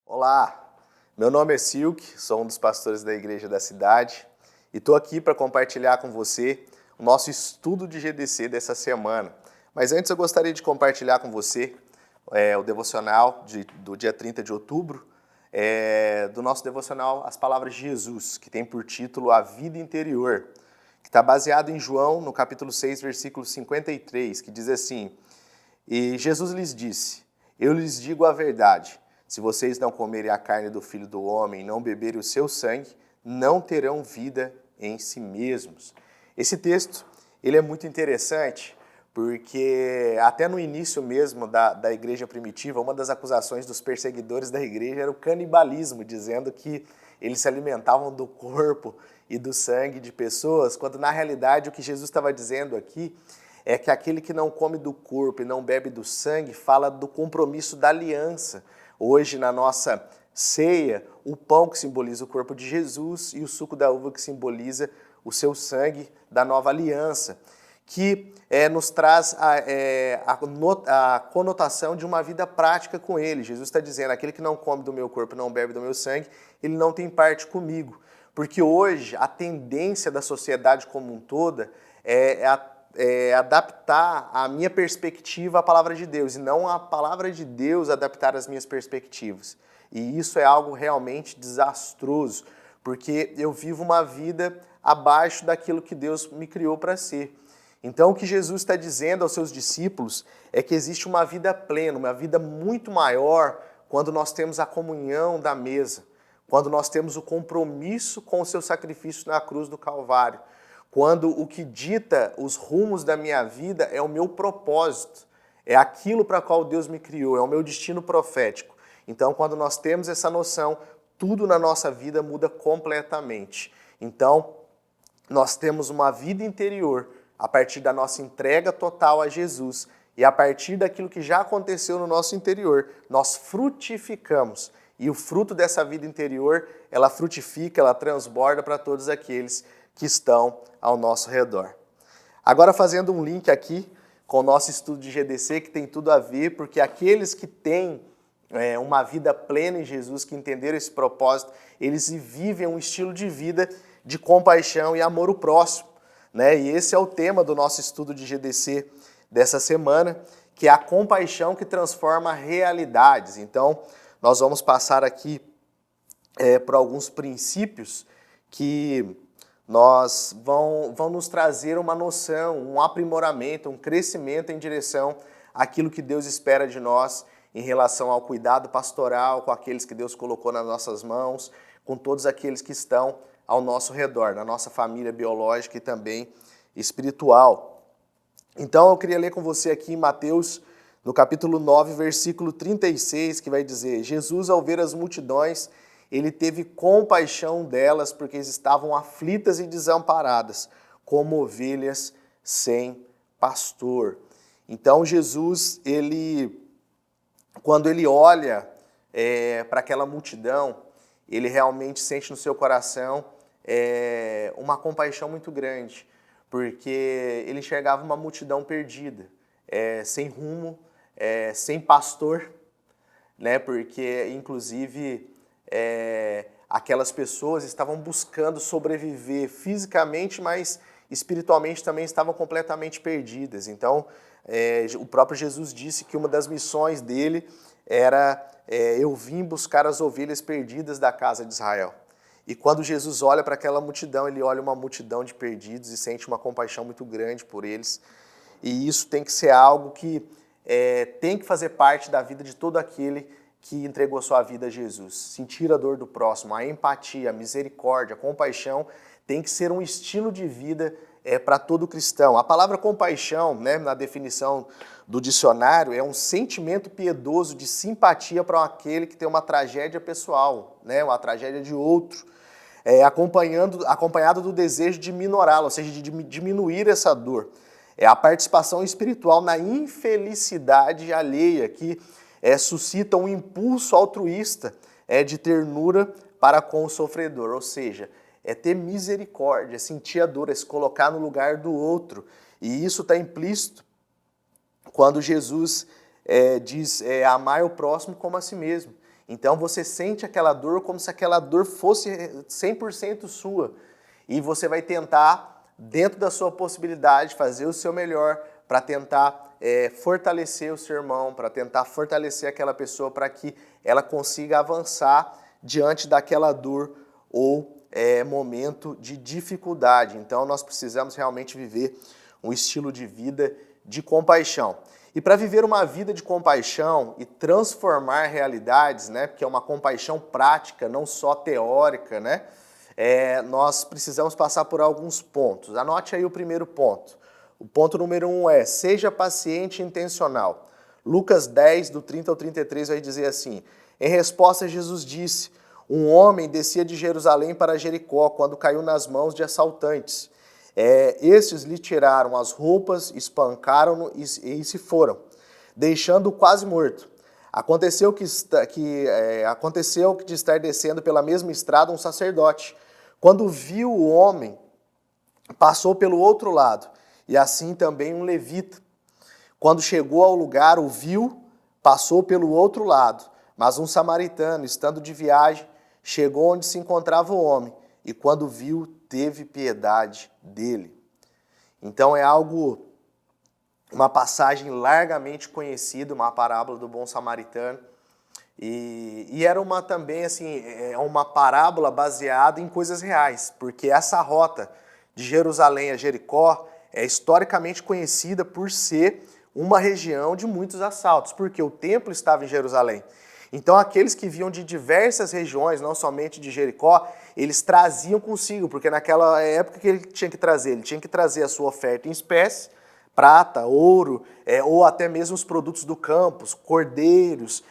Olá, meu nome é Silk, sou um dos pastores da igreja da cidade e estou aqui para compartilhar com você o nosso estudo de GDC dessa semana. Mas antes eu gostaria de compartilhar com você o devocional do dia 30 de outubro, do nosso devocional As Palavras de Jesus, que tem por título A Vida Interior, que está baseado em João, no capítulo 6, versículo 53, que diz assim: E Jesus lhes disse, eu lhes digo a verdade, se vocês não comerem a carne do Filho do Homem e não beberem o seu sangue, não terão vida em si mesmos. Esse texto ele é muito interessante, porque até no início mesmo da igreja primitiva, uma das acusações dos perseguidores da igreja era o canibalismo, dizendo que eles se alimentavam do corpo e do sangue de pessoas, quando na realidade o que Jesus estava dizendo aqui é que aquele que não come do corpo e não bebe do sangue fala do compromisso da aliança. Hoje, na nossa ceia, o pão que simboliza o corpo de Jesus e o suco da uva que simboliza o seu sangue da nova aliança, que nos traz a conotação de uma vida prática com ele. Jesus está dizendo, aquele que não come do meu corpo e não bebe do meu sangue, ele não tem parte comigo. Porque hoje a tendência da sociedade como um todo é adaptar a minha perspectiva à palavra de Deus e não a palavra de Deus adaptar as minhas perspectivas. E isso é algo realmente desastroso, porque eu vivo uma vida abaixo daquilo que Deus me criou para ser. Então o que Jesus está dizendo aos seus discípulos é que existe uma vida plena, uma vida muito maior quando nós temos a comunhão da mesa, quando nós temos o compromisso com o seu sacrifício na cruz do Calvário, quando o que dita os rumos da minha vida é o meu propósito, é aquilo para qual Deus me criou, é o meu destino profético. Então, quando nós temos essa noção, tudo na nossa vida muda completamente. Então, nós temos uma vida interior a partir da nossa entrega total a Jesus e a partir daquilo que já aconteceu no nosso interior, nós frutificamos. E o fruto dessa vida interior, ela frutifica, ela transborda para todos aqueles que estão ao nosso redor. Agora fazendo um link aqui com o nosso estudo de GDC, que tem tudo a ver, porque aqueles que têm uma vida plena em Jesus, que entenderam esse propósito, eles vivem um estilo de vida de compaixão e amor ao próximo, né? E esse é o tema do nosso estudo de GDC dessa semana, que é a compaixão que transforma realidades. Então, nós vamos passar aqui por alguns princípios que vão nos trazer uma noção, um aprimoramento, um crescimento em direção àquilo que Deus espera de nós em relação ao cuidado pastoral, com aqueles que Deus colocou nas nossas mãos, com todos aqueles que estão ao nosso redor, na nossa família biológica e também espiritual. Então eu queria ler com você aqui em Mateus, no capítulo 9, versículo 36, que vai dizer: Jesus, ao ver as multidões, ele teve compaixão delas, porque eles estavam aflitas e desamparadas, como ovelhas sem pastor. Então Jesus, quando ele olha para aquela multidão, ele realmente sente no seu coração uma compaixão muito grande, porque ele enxergava uma multidão perdida, sem rumo, sem pastor, né? Porque inclusive aquelas pessoas estavam buscando sobreviver fisicamente, mas espiritualmente também estavam completamente perdidas. Então, o próprio Jesus disse que uma das missões dele era eu vim buscar as ovelhas perdidas da casa de Israel. E quando Jesus olha para aquela multidão, ele olha uma multidão de perdidos e sente uma compaixão muito grande por eles. E isso tem que ser algo que tem que fazer parte da vida de todo aquele que entregou sua vida a Jesus. Sentir a dor do próximo, a empatia, a misericórdia, a compaixão tem que ser um estilo de vida para todo cristão. A palavra compaixão, né, na definição do dicionário, é um sentimento piedoso de simpatia para aquele que tem uma tragédia pessoal, né, uma tragédia de outro, acompanhado do desejo de minorá-la, ou seja, de diminuir essa dor. É a participação espiritual na infelicidade alheia que suscita um impulso altruísta de ternura para com o sofredor, ou seja, é ter misericórdia, é sentir a dor, é se colocar no lugar do outro. E isso está implícito quando Jesus diz amar o próximo como a si mesmo. Então você sente aquela dor como se aquela dor fosse 100% sua. E você vai tentar, dentro da sua possibilidade, fazer o seu melhor para tentar fortalecer o seu irmão, para tentar fortalecer aquela pessoa para que ela consiga avançar diante daquela dor ou momento de dificuldade. Então nós precisamos realmente viver um estilo de vida de compaixão. E para viver uma vida de compaixão e transformar realidades, né, porque é uma compaixão prática, não só teórica, né, nós precisamos passar por alguns pontos. Anote aí o primeiro ponto. O ponto número 1 é: seja paciente e intencional. Lucas 10, do 30 ao 33, vai dizer assim: em resposta, Jesus disse: um homem descia de Jerusalém para Jericó quando caiu nas mãos de assaltantes. Estes lhe tiraram as roupas, espancaram-no e se foram, deixando-o quase morto. Aconteceu que de estar descendo pela mesma estrada um sacerdote. Quando viu o homem, passou pelo outro lado, e assim também um levita. Quando chegou ao lugar, o viu, passou pelo outro lado. Mas um samaritano, estando de viagem, chegou onde se encontrava o homem, e quando viu, teve piedade dele. Então é uma passagem largamente conhecida, uma parábola do bom samaritano, e era uma parábola baseada em coisas reais, porque essa rota de Jerusalém a Jericó é historicamente conhecida por ser uma região de muitos assaltos, porque o templo estava em Jerusalém. Então aqueles que vinham de diversas regiões, não somente de Jericó, eles traziam consigo, porque naquela época que ele tinha que trazer? Ele tinha que trazer a sua oferta em espécie, prata, ouro, ou até mesmo os produtos do campo, cordeiros,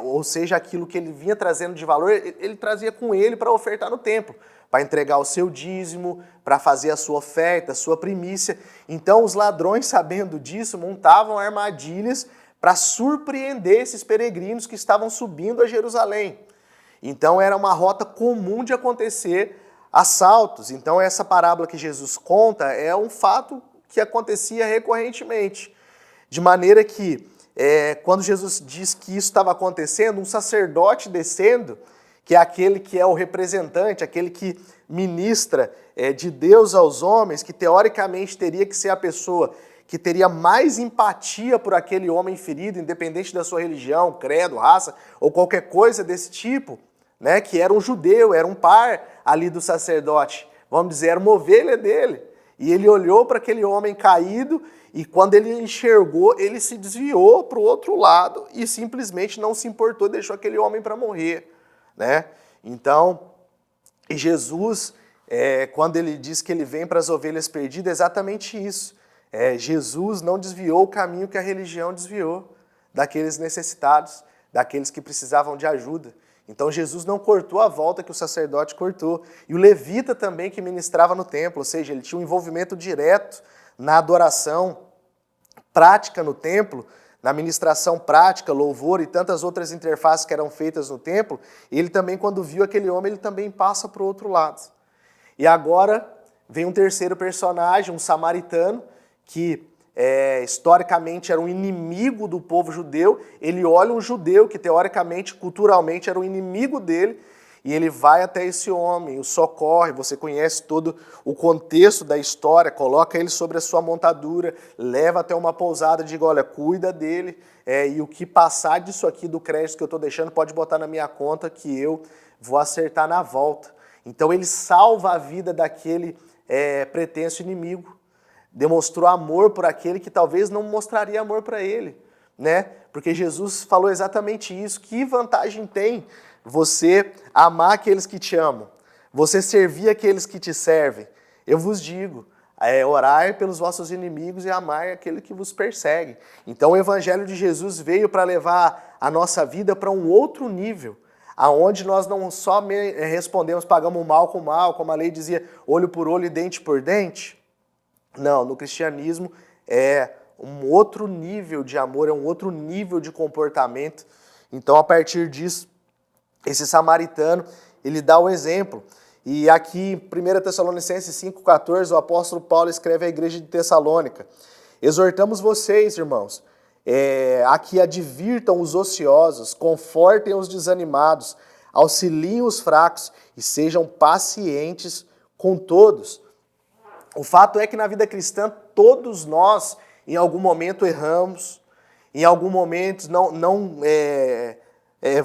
ou seja, aquilo que ele vinha trazendo de valor, ele trazia com ele para ofertar no templo, para entregar o seu dízimo, para fazer a sua oferta, a sua primícia. Então os ladrões, sabendo disso, montavam armadilhas para surpreender esses peregrinos que estavam subindo a Jerusalém. Então era uma rota comum de acontecer assaltos. Então essa parábola que Jesus conta é um fato que acontecia recorrentemente. De maneira que, quando Jesus diz que isso estava acontecendo, um sacerdote descendo, que é aquele que é o representante, aquele que ministra de Deus aos homens, que teoricamente teria que ser a pessoa que teria mais empatia por aquele homem ferido, independente da sua religião, credo, raça ou qualquer coisa desse tipo, né, que era um judeu, era um par ali do sacerdote, vamos dizer, era uma ovelha dele. E ele olhou para aquele homem caído e quando ele enxergou, ele se desviou para o outro lado e simplesmente não se importou, deixou aquele homem para morrer, né? Então, e Jesus, quando ele diz que ele vem para as ovelhas perdidas, é exatamente isso. Jesus não desviou o caminho que a religião desviou, daqueles necessitados, daqueles que precisavam de ajuda. Então Jesus não cortou a volta que o sacerdote cortou. E o levita também que ministrava no templo, ou seja, ele tinha um envolvimento direto na adoração prática no templo, na ministração prática, louvor e tantas outras interfaces que eram feitas no templo. Ele também, quando viu aquele homem, ele também passa para o outro lado. E agora vem um terceiro personagem, um samaritano, que historicamente era um inimigo do povo judeu. Ele olha um judeu que teoricamente, culturalmente era um inimigo dele e ele vai até esse homem, o socorre, você conhece todo o contexto da história, coloca ele sobre a sua montadura, leva até uma pousada e diz, olha, cuida dele e o que passar disso aqui do crédito que eu estou deixando pode botar na minha conta que eu vou acertar na volta. Então ele salva a vida daquele pretenso inimigo. Demonstrou amor por aquele que talvez não mostraria amor para ele, né? Porque Jesus falou exatamente isso. Que vantagem tem você amar aqueles que te amam? Você servir aqueles que te servem? Eu vos digo, orai pelos vossos inimigos e amai aquele que vos persegue. Então o Evangelho de Jesus veio para levar a nossa vida para um outro nível, aonde nós não só respondemos, pagamos mal com mal, como a lei dizia, olho por olho e dente por dente. Não, no cristianismo é um outro nível de amor, é um outro nível de comportamento. Então, a partir disso, esse samaritano, ele dá o exemplo. E aqui, em 1 Tessalonicenses 5,14, o apóstolo Paulo escreve à igreja de Tessalônica: exortamos vocês, irmãos, a que advirtam os ociosos, confortem os desanimados, auxiliem os fracos e sejam pacientes com todos. O fato é que na vida cristã todos nós em algum momento erramos, em algum momento não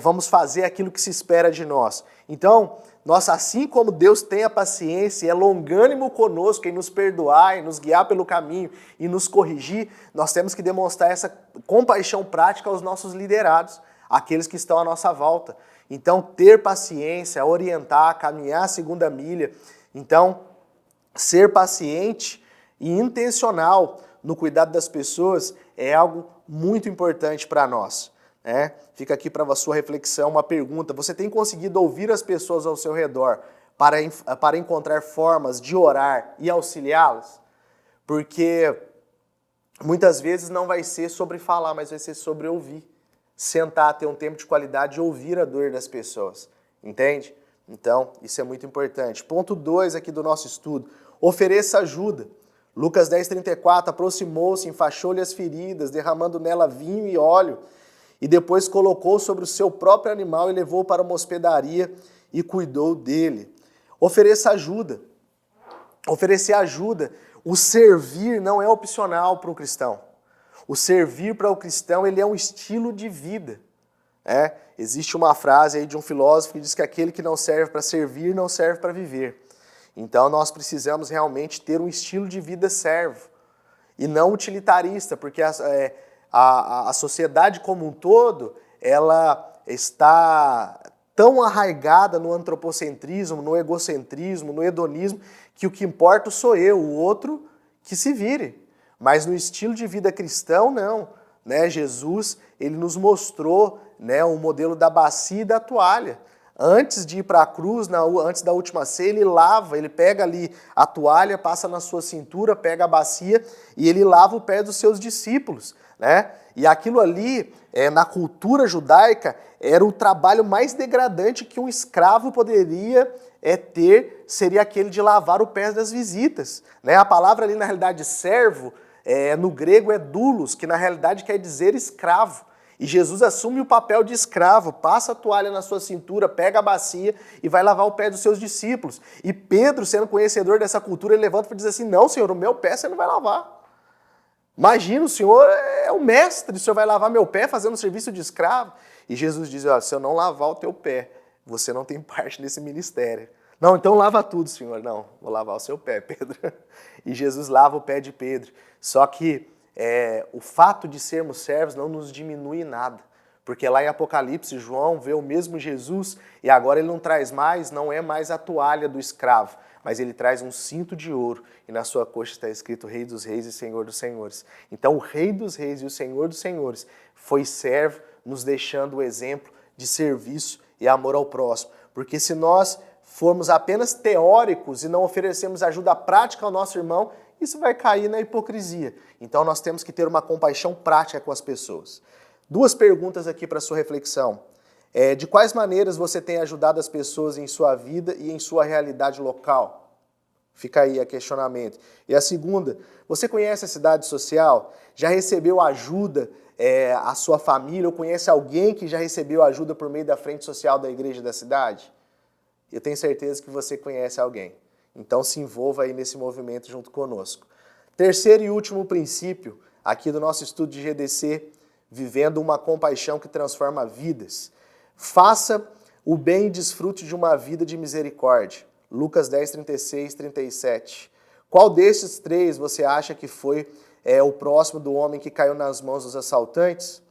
vamos fazer aquilo que se espera de nós. Então, nós, assim como Deus tem a paciência e é longânimo conosco em nos perdoar, em nos guiar pelo caminho e nos corrigir, nós temos que demonstrar essa compaixão prática aos nossos liderados, aqueles que estão à nossa volta. Então, ter paciência, orientar, caminhar a segunda milha. Então, ser paciente e intencional no cuidado das pessoas é algo muito importante para nós. Fica aqui para a sua reflexão uma pergunta: você tem conseguido ouvir as pessoas ao seu redor para encontrar formas de orar e auxiliá-las? Porque muitas vezes não vai ser sobre falar, mas vai ser sobre ouvir. Sentar, ter um tempo de qualidade e ouvir a dor das pessoas, entende? Então, isso é muito importante. Ponto 2 aqui do nosso estudo: ofereça ajuda. Lucas 10:34, aproximou-se, enfaixou-lhe as feridas, derramando nela vinho e óleo, e depois colocou sobre o seu próprio animal e levou para uma hospedaria e cuidou dele. Ofereça ajuda. Oferecer ajuda. O servir não é opcional para um cristão. O servir para o cristão, ele é um estilo de vida. Existe uma frase aí de um filósofo que diz que aquele que não serve para servir, não serve para viver. Então nós precisamos realmente ter um estilo de vida servo e não utilitarista, porque a sociedade como um todo, ela está tão arraigada no antropocentrismo, no egocentrismo, no hedonismo, que o que importa sou eu, o outro que se vire. Mas no estilo de vida cristão, não. Jesus, ele nos mostrou o modelo da bacia e da toalha. Antes de ir para a cruz, antes da última ceia, ele lava, ele pega ali a toalha, passa na sua cintura, pega a bacia e ele lava o pé dos seus discípulos. E aquilo ali, na cultura judaica, era o trabalho mais degradante que um escravo poderia ter, seria aquele de lavar o pé das visitas. A palavra ali, na realidade, servo, no grego é doulos, que na realidade quer dizer escravo. E Jesus assume o papel de escravo, passa a toalha na sua cintura, pega a bacia e vai lavar o pé dos seus discípulos. E Pedro, sendo conhecedor dessa cultura, ele levanta e diz assim: não, Senhor, o meu pé você não vai lavar. Imagina, o Senhor é o mestre, o Senhor vai lavar meu pé fazendo um serviço de escravo. E Jesus diz: se eu não lavar o teu pé, você não tem parte nesse ministério. Não, então lava tudo, Senhor. Não, vou lavar o seu pé, Pedro. E Jesus lava o pé de Pedro. Só que o fato de sermos servos não nos diminui nada. Porque lá em Apocalipse, João vê o mesmo Jesus e agora ele não é mais a toalha do escravo, mas ele traz um cinto de ouro e na sua coxa está escrito Rei dos Reis e Senhor dos Senhores. Então o Rei dos Reis e o Senhor dos Senhores foi servo, nos deixando o exemplo de serviço e amor ao próximo. Porque se nós formos apenas teóricos e não oferecemos ajuda prática ao nosso irmão, isso vai cair na hipocrisia. Então nós temos que ter uma compaixão prática com as pessoas. 2 perguntas aqui para sua reflexão. De quais maneiras você tem ajudado as pessoas em sua vida e em sua realidade local? Fica aí a questionamento. E a segunda: você conhece a cidade social? Já recebeu ajuda a sua família ou conhece alguém que já recebeu ajuda por meio da frente social da igreja da cidade? Eu tenho certeza que você conhece alguém. Então se envolva aí nesse movimento junto conosco. Terceiro e último princípio aqui do nosso estudo de GDC, vivendo uma compaixão que transforma vidas. Faça o bem e desfrute de uma vida de misericórdia. Lucas 10, 36, 37. Qual desses 3 você acha que foi o próximo do homem que caiu nas mãos dos assaltantes?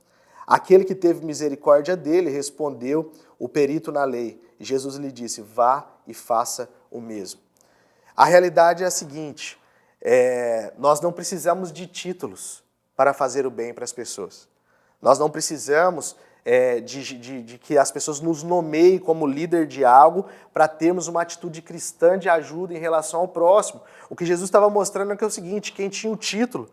Aquele que teve misericórdia dele, respondeu o perito na lei. Jesus lhe disse: vá e faça o mesmo. A realidade é a seguinte: nós não precisamos de títulos para fazer o bem para as pessoas. Nós não precisamos de que as pessoas nos nomeiem como líder de algo para termos uma atitude cristã de ajuda em relação ao próximo. O que Jesus estava mostrando é que é o seguinte: quem tinha o título,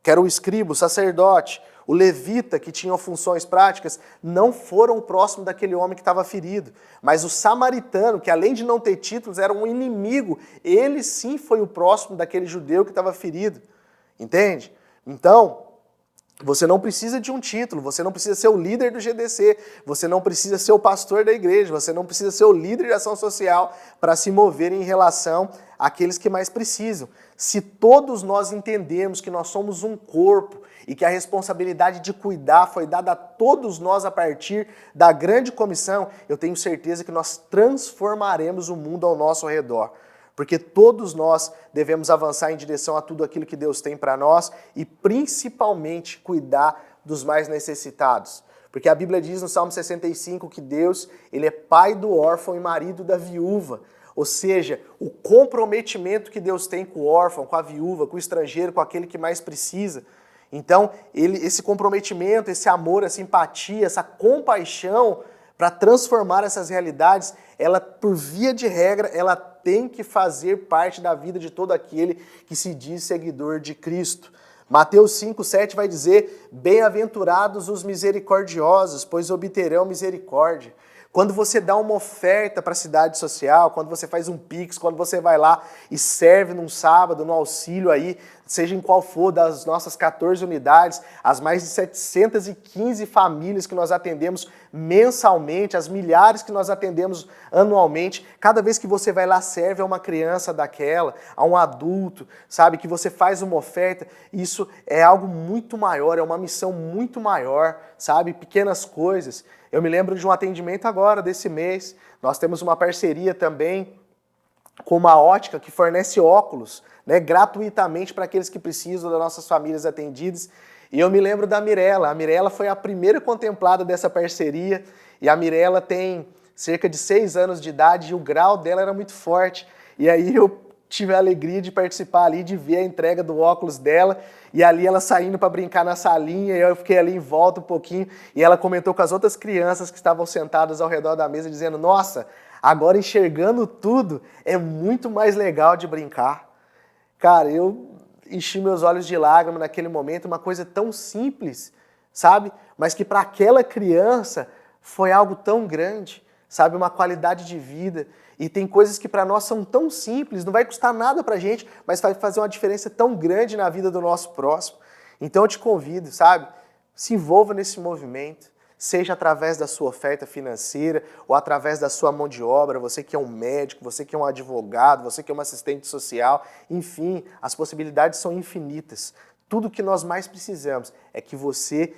que era o escriba, o sacerdote, o levita, que tinham funções práticas, não foram próximo daquele homem que estava ferido. Mas o samaritano, que além de não ter títulos, era um inimigo, ele sim foi o próximo daquele judeu que estava ferido. Entende? Então, Você não precisa de um título, você não precisa ser o líder do GDC, você não precisa ser o pastor da igreja, você não precisa ser o líder de ação social para se mover em relação àqueles que mais precisam. Se todos nós entendemos que nós somos um corpo e que a responsabilidade de cuidar foi dada a todos nós a partir da grande comissão, eu tenho certeza que nós transformaremos o mundo ao nosso redor. Porque todos nós devemos avançar em direção a tudo aquilo que Deus tem para nós e principalmente cuidar dos mais necessitados. Porque a Bíblia diz no Salmo 65 que Deus, ele é pai do órfão e marido da viúva. Ou seja, o comprometimento que Deus tem com o órfão, com a viúva, com o estrangeiro, com aquele que mais precisa. Então, esse comprometimento, esse amor, essa empatia, essa compaixão para transformar essas realidades, ela, por via de regra, ela tem que fazer parte da vida de todo aquele que se diz seguidor de Cristo. Mateus 5,7 vai dizer: bem-aventurados os misericordiosos, pois obterão misericórdia. Quando você dá uma oferta para a cidade social, quando você faz um Pix, quando você vai lá e serve num sábado, no auxílio aí, seja em qual for, das nossas 14 unidades, as mais de 715 famílias que nós atendemos mensalmente, as milhares que nós atendemos anualmente, cada vez que você vai lá serve a uma criança daquela, a um adulto, sabe, que você faz uma oferta, isso é algo muito maior, é uma missão muito maior, sabe, pequenas coisas. Eu me lembro de um atendimento agora, desse mês, nós temos uma parceria também com uma ótica que fornece óculos, né, gratuitamente para aqueles que precisam, das nossas famílias atendidas. E eu me lembro da Mirella. A Mirella foi a primeira contemplada dessa parceria e a Mirella tem cerca de 6 anos de idade e o grau dela era muito forte. E aí eu tive a alegria de participar ali, de ver a entrega do óculos dela e ali ela saindo para brincar na salinha e eu fiquei ali em volta um pouquinho e ela comentou com as outras crianças que estavam sentadas ao redor da mesa dizendo: nossa, agora enxergando tudo é muito mais legal de brincar. Cara, eu enchi meus olhos de lágrimas naquele momento, uma coisa tão simples, sabe? Mas que para aquela criança foi algo tão grande, sabe? Uma qualidade de vida. E tem coisas que para nós são tão simples, não vai custar nada pra gente, mas vai fazer uma diferença tão grande na vida do nosso próximo. Então eu te convido, sabe? Se envolva nesse movimento. Seja através da sua oferta financeira ou através da sua mão de obra, você que é um médico, você que é um advogado, você que é um assistente social, enfim, as possibilidades são infinitas. Tudo que nós mais precisamos é que você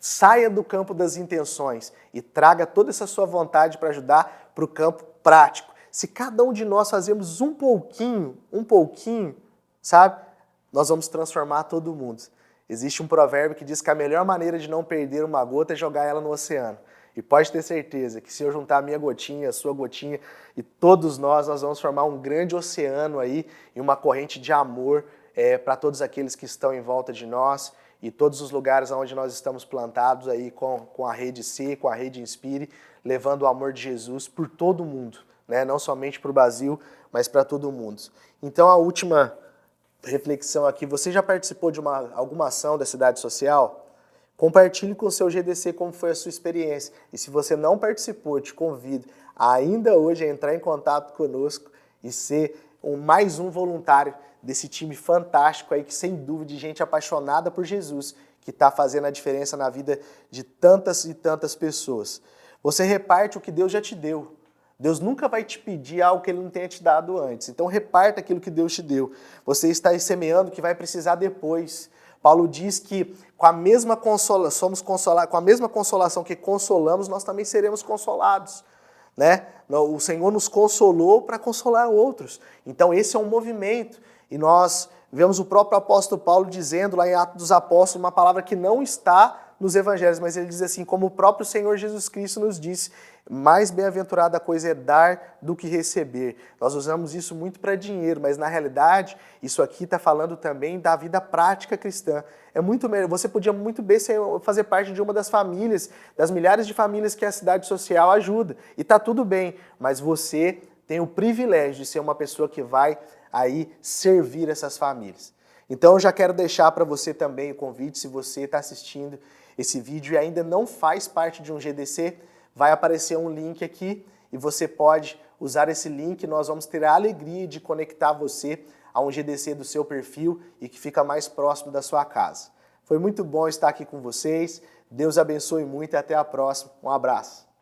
saia do campo das intenções e traga toda essa sua vontade para ajudar para o campo prático. Se cada um de nós fazermos um pouquinho, sabe, nós vamos transformar todo mundo. Existe um provérbio que diz que a melhor maneira de não perder uma gota é jogar ela no oceano. E pode ter certeza que se eu juntar a minha gotinha, a sua gotinha e todos nós vamos formar um grande oceano aí e uma corrente de amor para todos aqueles que estão em volta de nós e todos os lugares onde nós estamos plantados aí com a Rede C, com a Rede Inspire, levando o amor de Jesus por todo o mundo, né? Não somente para o Brasil, mas para todo o mundo. Então a última reflexão aqui: você já participou de alguma ação da cidade social? Compartilhe com o seu GDC como foi a sua experiência. E se você não participou, eu te convido ainda hoje a entrar em contato conosco e ser mais um voluntário desse time fantástico aí, que sem dúvida de gente apaixonada por Jesus, que está fazendo a diferença na vida de tantas e tantas pessoas. Você reparte o que Deus já te deu. Deus nunca vai te pedir algo que Ele não tenha te dado antes. Então reparta aquilo que Deus te deu. Você está aí semeando o que vai precisar depois. Paulo diz que com a mesma consolação que consolamos, nós também seremos consolados, né? O Senhor nos consolou para consolar outros. Então esse é um movimento. E nós vemos o próprio apóstolo Paulo dizendo lá em Atos dos Apóstolos uma palavra que não está nos evangelhos, mas ele diz assim, como o próprio Senhor Jesus Cristo nos disse: mais bem-aventurada coisa é dar do que receber. Nós usamos isso muito para dinheiro, mas na realidade isso aqui está falando também da vida prática cristã. É muito melhor. Você podia muito bem fazer parte de uma das famílias, das milhares de famílias que a cidade social ajuda, e está tudo bem, mas você tem o privilégio de ser uma pessoa que vai aí servir essas famílias. Então eu já quero deixar para você também o convite: se você está assistindo esse vídeo e ainda não faz parte de um GDC, vai aparecer um link aqui e você pode usar esse link. Nós vamos ter a alegria de conectar você a um GDC do seu perfil e que fica mais próximo da sua casa. Foi muito bom estar aqui com vocês. Deus abençoe muito e até a próxima. Um abraço.